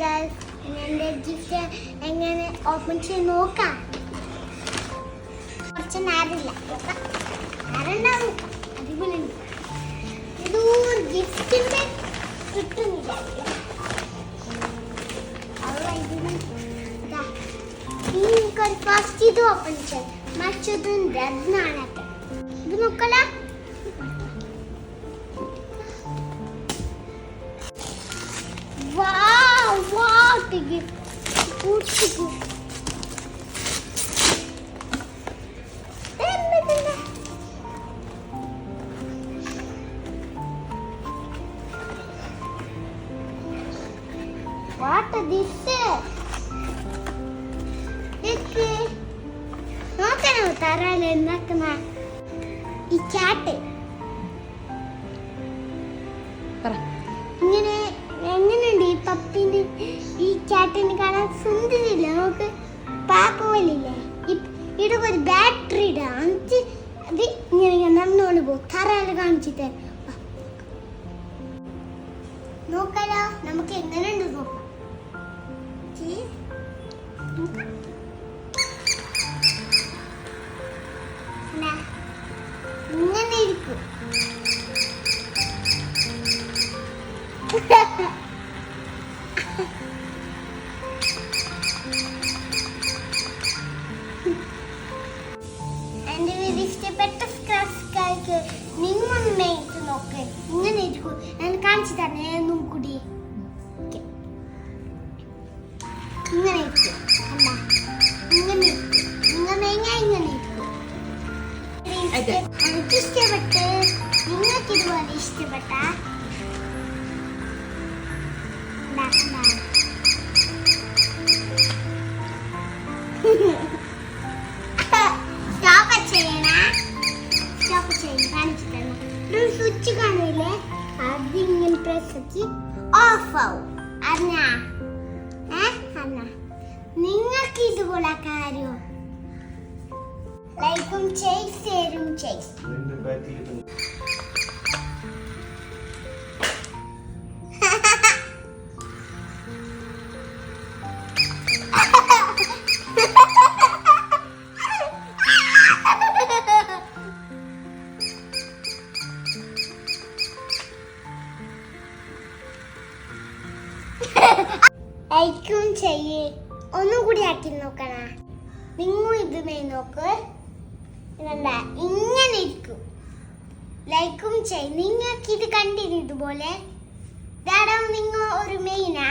Guys, എൻ്റെ gift എങ്ങനെ open ചെയ്ത് നോക്കാം. കുറച്ച് നേരമില്ല, നേരമുണ്ടാവും. അടിപൊളിയുണ്ട്. ഇത് ഗിഫ്റ്റിൻ്റെ കിട്ടുന്നില്ല. ഫസ്റ്റ് ഇത് ഓപ്പൺ ചെയ്ത് മറ്റത് റെഡാണ്. ഇത് നോക്കല. What is this? നോക്കണോ തരാൻ എന്നാക്കുന്ന ഈ ചാട്ട് ഇങ്ങനെ എങ്ങനെയുണ്ട് ഈ പപ്പിന്റെ ഈ ചാട്ടിന് കാണാൻ സുന്ദരില്ല. നമുക്ക് പാപ്പലില്ലേ ഇവിടെ ഒരു ബാറ്ററി ഇടാം. അത് ഇങ്ങനെ നടന്നുകൊണ്ട് പോകും. തറയിൽ കാണിച്ചിട്ട് നോക്കാലോ. നമുക്ക് എങ്ങനെയുണ്ട് നോക്കാം. ഇങ്ങനെ ഇരിക്കും. എന്റെ വീഡിയോ ഇഷ്ടപ്പെട്ട സബ്സ്ക്രൈബ് നിങ്ങൾ മേടിച്ച് നോക്ക്. ഇങ്ങനെ ഇരിക്കും. ഞാൻ കാണിച്ചു തന്നെ നോക്കൂടി. ഇങ്ങനെ ഇരിക്കും. അല്ല ഇങ്ങനെ ഇരിക്കും. ഇങ്ങനെ ഇങ്ങനെ ഇരിക്കും. എനിക്ക് ഇഷ്ടപ്പെട്ട് നിങ്ങൾക്ക് ഇതുപോലെ ഇഷ്ടപ്പെട്ട സ്റ്റോപ്പ് ചെയ്യണം. കാണിച്ചിട്ടാണ് ഒരു സ്വിച്ച് കാണില്ലേ, അതിങ്ങനെ പ്രസ് ഓഫ് ആവും. അറിഞ്ഞാ നിങ്ങൾക്ക് ഇതുപോലെ കാര്യം ലൈക്കും ചെയ്യ്, ഷെയറും ചെയ്യ്. ലൈക്കും ചെയ്യ്. ഒന്നുകൂടി ആക്കി നോക്കണ. നിങ്ങൾ ഇത് നോക്ക്. ഇങ്ങനെ ഇരിക്കും. ലൈക്കും ചെയ്യ്. നിങ്ങൾക്ക് ഇത് കണ്ടിരുന്നു ഇതുപോലെ. നിങ്ങൾ ഒരു മെയിനാ.